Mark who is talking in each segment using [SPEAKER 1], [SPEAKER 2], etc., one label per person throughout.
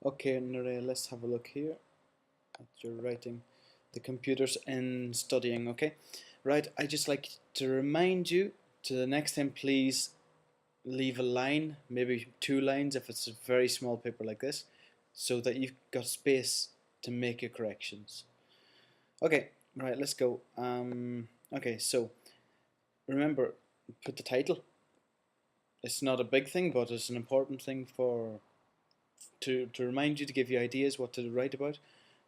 [SPEAKER 1] Okay, Nerea, let's have a look here at your writing. The computers and studying, okay? Right, I just like to remind you to the next time, please leave a line, maybe 2 lines if it's a very small paper like this, so that you've got space to make your corrections. Okay, right, let's go. Okay, so remember, put the title. It's not a big thing, but it's an important thing to remind you, to give you ideas what to write about.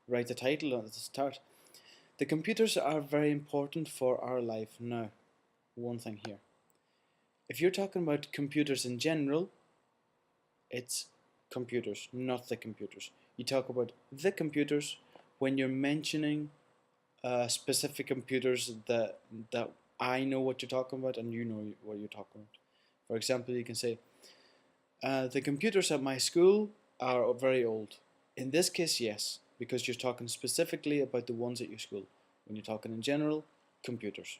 [SPEAKER 1] Write the title at the start. The computers are very important for our life now. One thing here. If you're talking about computers in general, it's computers, not the computers. You talk about the computers when you're mentioning specific computers that I know what you're talking about and you know what you're talking about. For example, you can say, the computers at my school are very old. In this case, yes, because you're talking specifically about the ones at your school. When you're talking in general, computers.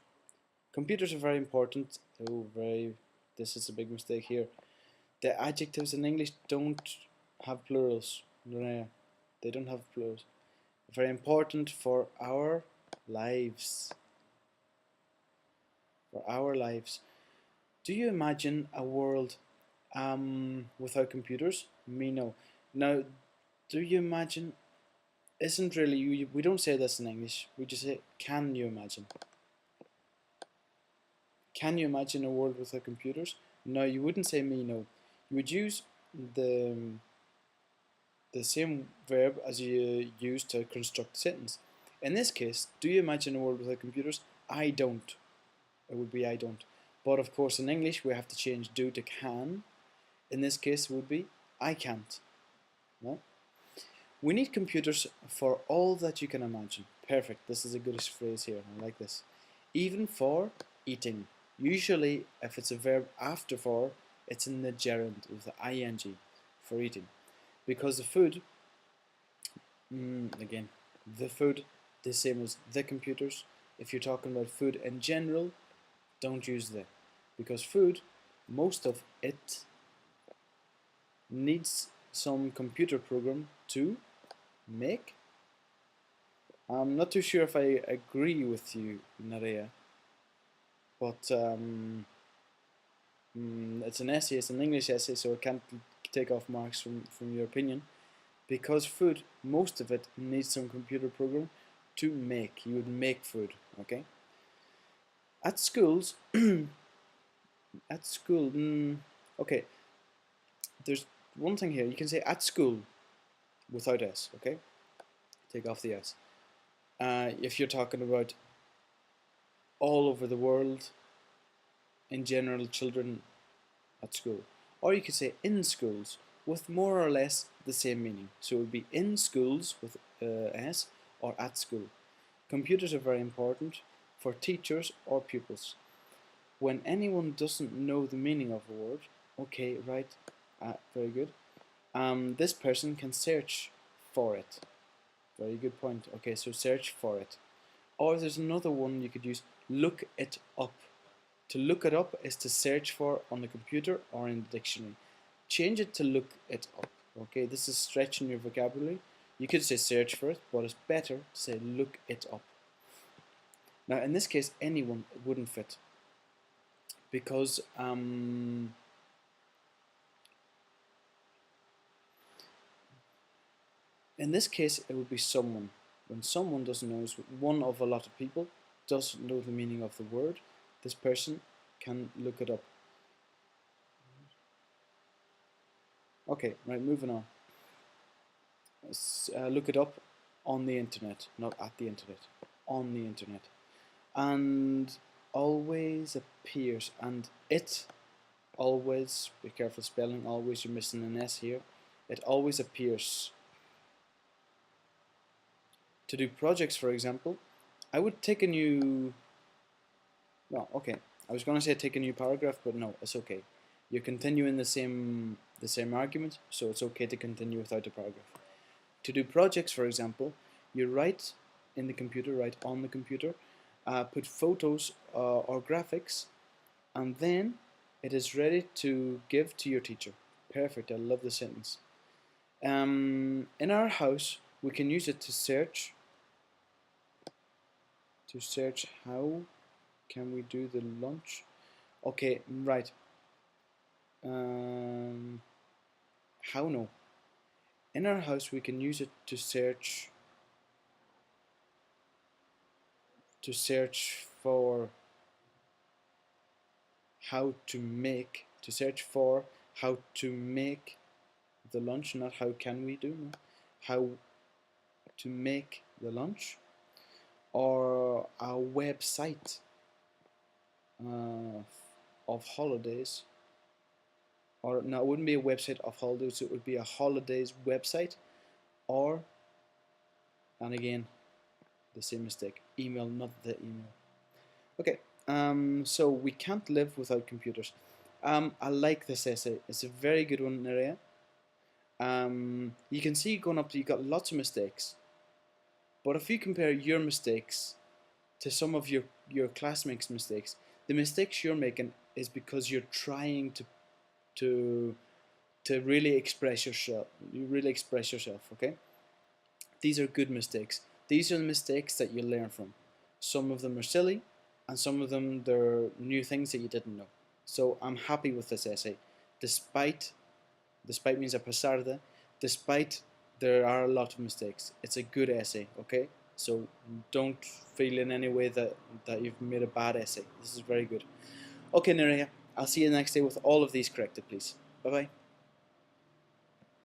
[SPEAKER 1] Computers are very important. Oh, very. This is a big mistake here. The adjectives in English don't have plurals. No, they don't have plurals. Very important for our lives. For our lives. Do you imagine a world without computers? Me, no. Now, do you imagine? Isn't really. We don't say this in English. We just say, can you imagine? Can you imagine a world without computers? No, you wouldn't say me, no. You would use the the same verb as you use to construct a sentence. In this case, do you imagine a world without computers? I don't. It would be I don't. But of course, in English, we have to change do to can. In this case, it would be I can't. No? We need computers for all that you can imagine. Perfect. This is a good phrase here. I like this. Even for eating. Usually, if it's a verb after for, it's in the gerund with the ing for eating. Because the food, again, the food, the same as the computers. If you're talking about food in general, don't use the. Because food, most of it needs some computer program to make. I'm not too sure if I agree with you, Nerea, but it's an essay, it's an English essay, so I can't take off marks from your opinion. Because food, most of it needs some computer program to make. You would make food, okay? At schools, at school, okay, there's one thing here. You can say at school without S, okay? Take off the S. If you're talking about all over the world, in general, children at school. Or you could say in schools with more or less the same meaning. So it would be in schools with S or at school. Computers are very important for teachers or pupils. When anyone doesn't know the meaning of a word, okay, right, very good. This person can search for it. Very good point. Okay, so search for it. Or there's another one you could use, look it up. To look it up is to search for on the computer or in the dictionary. Change it to look it up. Okay, this is stretching your vocabulary. You could say search for it, but it's better to say look it up. Now, in this case, anyone wouldn't fit because in this case, it would be someone. When someone doesn't know, one of a lot of people doesn't know the meaning of the word, this person can look it up. Okay, right, moving on. Look it up on the internet, not at the internet, on the internet. And always appears, and it always, be careful spelling, always, you're missing an S here. It always appears. To do projects, for example, I would take a new, no, okay, I was going to say take a new paragraph, but no, it's okay. You're continuing the same argument, so it's okay to continue without a paragraph. To do projects, for example, you write in the computer, write on the computer, put photos or graphics, and then it is ready to give to your teacher. Perfect, I love the sentence. In our house, we can use it to search. To search how can we do the lunch? Okay, right. How no? In our house, we can use it to search for how to make the lunch, not how can we do, no? How to make the lunch, or a website of holidays, or no, it wouldn't be a website of holidays, it would be a holidays website, or, and again, the same mistake, email, not the email. Okay, so we can't live without computers. I like this essay. It's a very good one, Nerea. You can see going up to, you got lots of mistakes. But if you compare your mistakes to some of your classmates' mistakes, the mistakes you're making is because you're trying to really express yourself. You really express yourself, okay? These are good mistakes. These are the mistakes that you learn from. Some of them are silly, and some of them they're new things that you didn't know. So I'm happy with this essay, despite means a pesar de, despite there are a lot of mistakes. It's a good essay, okay? So don't feel in any way that you've made a bad essay. This is very good. Okay, Nerea, I'll see you the next day with all of these corrected, please. Bye bye.